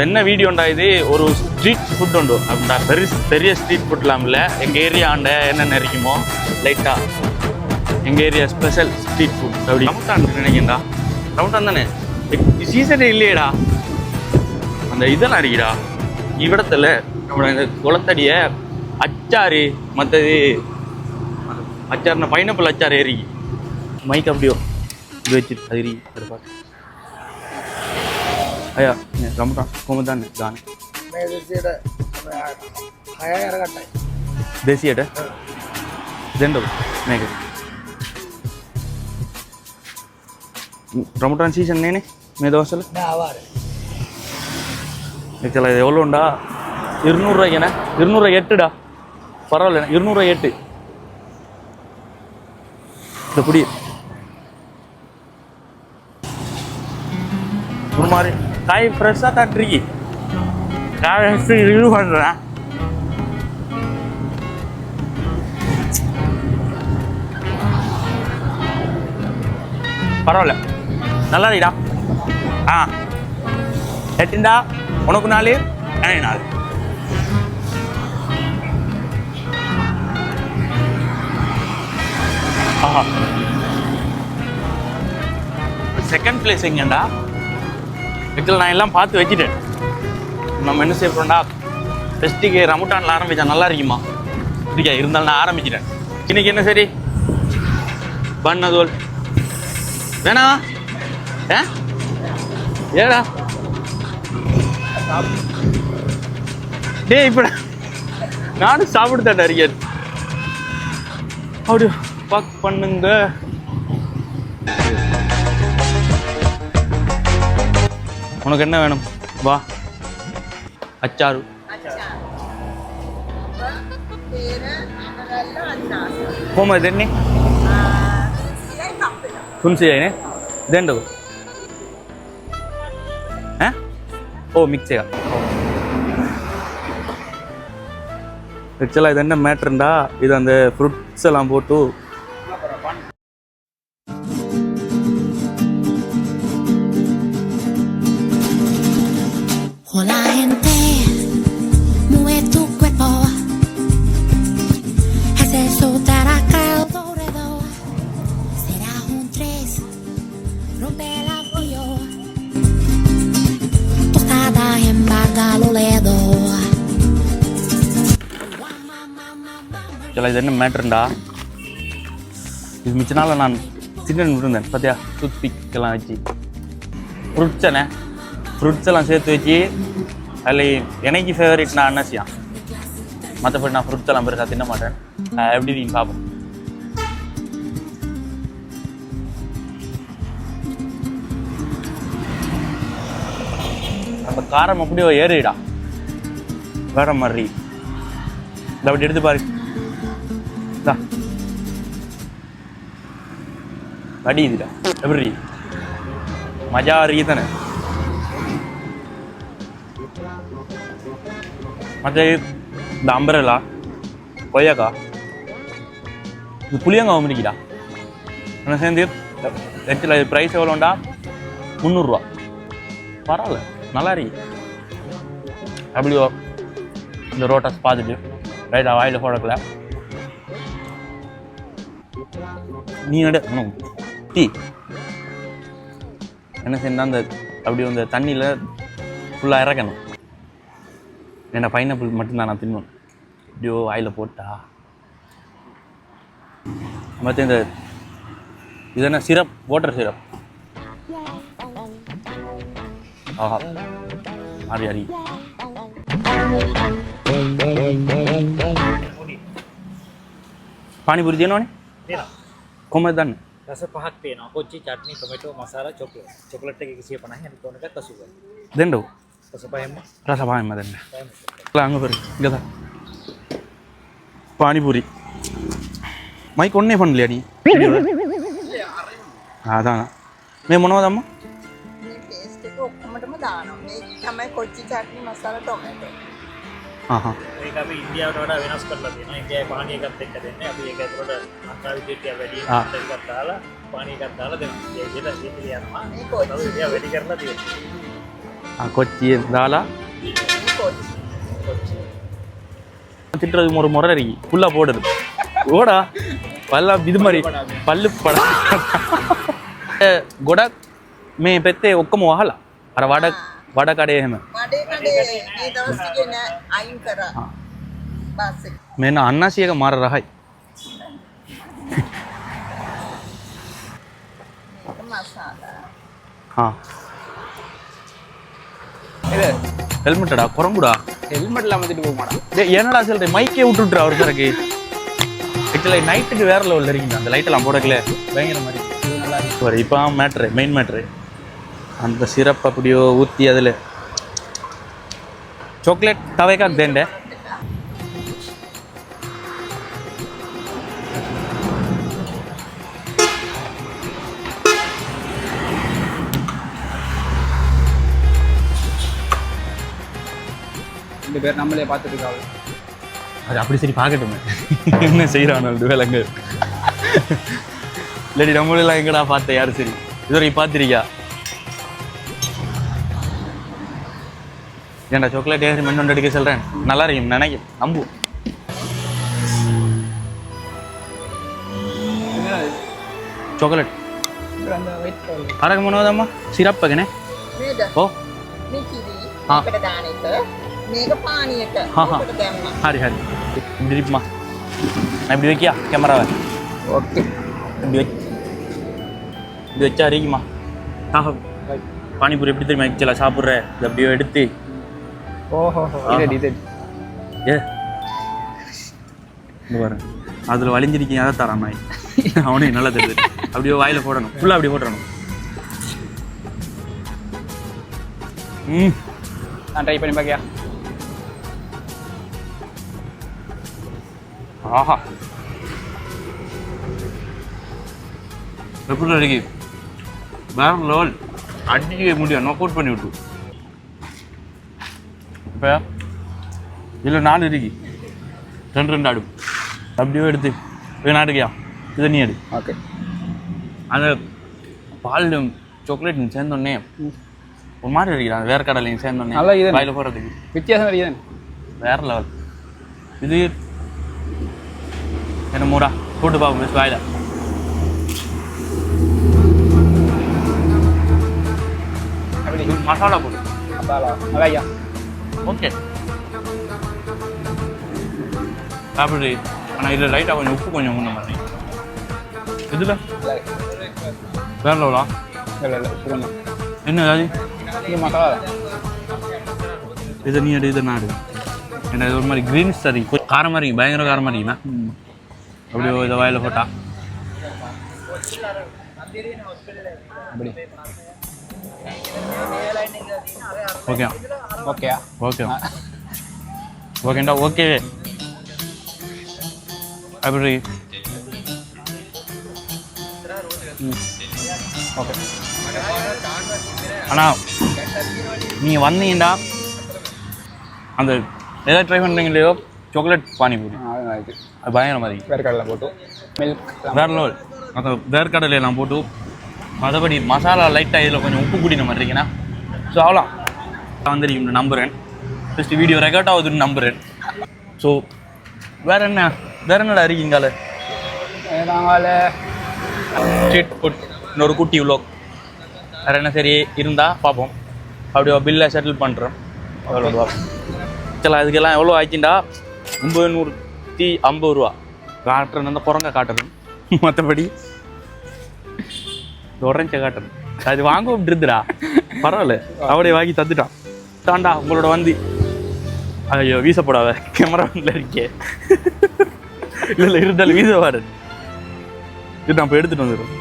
என்ன வீடியோண்டா இது ஒரு ஸ்ட்ரீட் ஃபுட் உண்டு அப்படின்னா பெரிய ஸ்ட்ரீட் ஃபுட்லாம்ல எங்கள் ஏரியா ஆண்ட என்னென்ன இருக்குமோ லைட்டாக எங்கள் ஏரியா ஸ்பெஷல் ஸ்ட்ரீட் ஃபுட் அப்படி ரவுண்டான் நினைக்கிறா ரவுண்டான் தானே சீசனே இல்லையேடா அந்த இதெல்லாம் இருக்குடா இவ்விடத்தில் நம்ம இந்த குளத்தடியை அச்சாறு மற்றது அச்சாருனா பைனாப்பிள் அச்சாறு ஏறி மைக் அப்படியோ இது வச்சு அது பார்த்து අය රම්පා කොහොමද දන්නේ ගාන මේ 200ට 6යි අරගත්තයි 200ට දෙන්නකො මේක රම්පුටන් සීසන් නේනේ මේ දවස්වල නෑ ආවාර මේකලා எவ்வளவு உண்டா 200 ரூபாய்க்குனா 200 8டா பரவாயில்லை 200 8 இந்த புடி ஒரு மாதிரி காய் ஃப்ரெஷ்ஷாக காட்டுறீங்க காய் ரிவ்யூ பண்ணுறேன் பரவாயில்ல நல்லா இருக்குடா ஆ எட்டுண்டா உனக்கு 4 எனக்கு 4 ஆஹா செகண்ட் பிளேஸ் எங்கேண்டா வீட்டில் நான் எல்லாம் பார்த்து வச்சுட்டேன் நம்ம என்ன செய்ய போகிறோம்டா ஃபெஸ்ட்டுக்கு ரமுட்டானில் ஆரம்பித்தா நல்லா இருக்குமா இருக்கா இருந்தாலும் நான் ஆரம்பிச்சிட்டேன் இன்னைக்கு என்ன சரி பண்ணதோல் வேணா ஏடா டே இப்போ நானும் சாப்பிடுதேன் நிறைய அப்படி பாக் பண்ணுங்க உனக்கு என்ன வேணும் வா அச்சாரு කොහමද දෙන්නේ තුන්සියයිනේ දෙන්නකො ඈ ඕ මික්ස් එක ஆக்சுவலாக இது என்ன மேட்டர்ண்டா இது அந்த ஃப்ரூட்ஸ் எல்லாம் போட்டு Hola gente, mueve tu cuerpo, hace soltar acá el corredor, será un 3, rompe el apoyo, tostada embarga lo ledo. ஆக்சுவலாக இது என்ன மேட்டர்ண்டா இது மிச்ச நாள் நான் சின்ன இருந்தேன் பார்த்தியா டூத் பிக்கெல்லாம் வச்சு ஃப்ரூட்ஸ் எல்லாம் சேர்த்து வச்சு அதில் எனக்கு ஃபேவரட் நான் அன்னசியான் மற்றபடி நான் ஃப்ரூட்ஸ் எல்லாம் பெருசாக தின்ன மாட்டேன் எப்படி நீங்கள் பார்ப்போம் அந்த காரம் அப்படியோ ஏறிடா வேற மாதிரி இதை அப்படி எடுத்து பாரு வடியுதுடா எப்படி மஜா ரீதானே மற்ற இந்த அம்பரலா கொய்யாக்கா இது புளியங்காவும் இருக்குடா ஆனால் சேர்ந்து ஆக்சுவலாக இது ப்ரைஸ் எவ்வளோண்டா 300 பரவாயில்ல நல்லா இருக்கு அப்படியோ இந்த ரோட்டஸ் பார்த்துட்டு ரைட்டாக வாயில் போடக்கல நீ நட டீ என்ன செய்யணும் அந்த அப்படியே அந்த தண்ணியில் ஃபுல்லாக இறக்கணும் ஏன்னா பைனாப்பிள் மட்டும்தான் நான் தின்னுவேன் இப்படியோ வாயில் போட்டா மற்ற இந்த இது என்ன சிரப் வாட்டர் சிரப் ஆஹா மாறி அரி පානිපුරි තියෙනවනේ තියෙනවා කොහමද දන්නේ රස පහක් තියෙනවා කොච්චි චට්නි ටොමැටෝ මසාලා චොක්ලට් එක 150යි අනිත් ඕන එකක් 80යි දෙන්නකො රස පහෙන්ම රස පහෙන්ම දෙන්න ලාංග පෙරි ගදා පානිපුරි මයික් ඔන්නේ ෆෝන් ලියනි අදාන මේ මොනවද අම්මා මේ පේස්ට් එක ඔක්කොමටම දානවා මේ තමයි කොච්චි චට්නි මසාලා ටොමැටෝ ඒක අපි ඉන්දියාවට වඩා වෙනස් කරලා තියෙනවා. ඉන්දියාවේ පානි එකත් එක්ක දෙන්නේ. අපි ඒක ඇතුළට ලංකාවේ දෙටිය වැඩි එකක් දාලා පානි එකක් දාලා දෙනවා. ඒ විදිහට යනවා. මේක ඔය වැඩි කරලා තියෙනවා. கொச்சி தாலா කොච්චි. திட்டுறது ஒரு முறை இருக்கு ஃபுல்லாக போடுது ஓடா பல்லா இது மாதிரி பல்லு பட ගොඩක් මේ පැත්තේ ඔක්කොම වහලා අර වඩ කඩේ එහෙම මඩේ කඩේ මේ දවස් ටිකේ නෑ අයින් කරා. බස් එක. මෙන්න අන්නසියක මාර රහයි මේක මසාලා. හා இது ஹெல்மெட்டடா குரங்குடா ஹெல்மெட் இல்லாம வந்துட்டு போக மாட்டான். டேய் என்னடா சொல்ற மைக்கே விட்டுட்டுறா ஒரு சரக்கு ஆக்சுவலி நைட்டுக்கு வேற லெவலில் இருக்கீங்க அந்த லைட்டெல்லாம் போடக்கல பயங்கர மாதிரி இது நல்லா இருக்கு. ஒரு இப்போ மேட்ரு மெயின் மேட்ரு அந்த சிரப் அப்படியோ ஊற்றி அதில் சாக்லேட் தவைக்காக தேண்ட ரெண்டு பேர் நம்மளே பார்த்துட்டு இருக்காங்க. அது அப்படி சரி பார்க்கட்டுமே என்ன செய்கிறான் ரெண்டு வேலைங்க இல்லாடி நம்மளெல்லாம் எங்கடா பார்த்தேன் யாரும் சரி இதுவரைக்கும் பார்த்துருக்கியா ஏன்டா சாக்லேட் ஏறி மென்னு அடிக்க சொல்கிறேன் நல்லா இருக்கும் நினைக்கும் நம்பு சாக்லேட் அந்த ஒயிட் கலர் අරක මොනවදම්ම සිරප්පගෙන නේද? ඔව් මේ කිරි ආ. මේකට දාන එක. මේක පානියට. හා හා. මේකට දැම්මා. හරි හරි ඉදිරිප්මා இப்படி வைக்கியா கேமராவை ஓகே. இப்படி வச்சா அறிக்குமா பானிபூரி எப்படி தெரியுமா ஆக்சுவலாக சாப்பிட்ற இது அப்படியே எடுத்து ஓஹோ இது ஏ இங்க பாரு அதில் வலிஞ்சிருக்கீங்க அதை தரான் நாய் அவனுக்கு நல்லா தெரியுது அப்படியே வாயில் போடணும் ஃபுல்லாக அப்படியே போட்டுறணும் நான் ட்ரை பண்ணி பார்க்கியா? ஆஹா எப்படி இருக்கு வேற லெவல் அடிக்க முடியும் நாக் அவுட் பண்ணி விட்டு இப்போ இதில் 4 இருக்கு 2 ஆடும் அப்படியே எடுத்து போய் நாட்டுக்கியா இதை நீ எடு ஓகே. அந்த பால் சாக்லேட் சேர்ந்தோடனே ஒரு மாதிரி இருக்கிறான் அந்த வேற கடலையும் சேர்ந்தோடனே நல்லா இது வாயில் போடுறதுக்கு வித்தியாசம் தெரியுது. வேற லெவல் இது என்ன மூடா போட்டு பார்ப்போம் மிஸ் வாயில அப்படி மசாலா போட்டு அப்பாலா அவையா ஓகே அப்படி ஆனால் இதில் லைட்டாக கொஞ்சம் உப்பு கொஞ்சம் முன்ன மாதிரி இதில் வேற லெவலா இல்லை இல்லை சொல்லுங்க. என்ன ஏதாவது இது மசாலா இதை நீ எடு இதை நான் எடு ஏன்னா இது ஒரு மாதிரி க்ரீன்ஸ் சரி காரமாக இருக்கு பயங்கர காரமாக இருக்குண்ணா அப்படியே இதை வாயில் போட்டா அப்படி ஓகே ஓகேயா? ஓகே ஓகேண்டா ஓகே அப்படி ஓகே. ஆனால் நீங்கள் வந்தீங்கடா அந்த எதாவது ட்ரை பண்ணுறீங்க இல்லையோ சாக்லேட் பானிபூரி இது அது பயங்கர மாதிரி வேர்க்கடலை போட்டு மில்க் வேற லெவல் அந்த வேர்க்கடலையெல்லாம் போட்டு மற்றபடி மசாலா லைட்டாக இதில் கொஞ்சம் உப்பு கூட்டின மாதிரி இருக்குண்ணா ஸோ அவ்வளோ வந்துருக்கீங்க நம்புகிறேன் ஃபஸ்ட்டு வீடியோ ரெக்கார்ட் ஆகுதுன்னு நம்புகிறேன் ஸோ வேற என்னடா இருக்கீங்கால நாங்கள் ஸ்ட்ரீட் ஃபுட் இன்னொரு குட்டி விலோக் வேறு என்ன சரி இருந்தால் பார்ப்போம் அப்படியே பில்லை செட்டில் பண்ணுறோம் அவ்வளோ சரி அதுக்கெல்லாம் எவ்வளோ ஆச்சுண்டா 950 ரூபா காட்டுறேன் அந்த குரங்க காட்டுறேன் மற்றபடி உடஞ்ச காட்டுறேன் அது வாங்க விட்டுருந்துடா பரவாயில்ல அப்படியே வாங்கி தந்துட்டான் தாண்டா உங்களோட வந்து ஐயோ வீச போடாத கேமராவில் இருக்கே இல்லை இருந்தாலும் வீச வாரு இது நான் இப்போ எடுத்துகிட்டு வந்துடுறேன்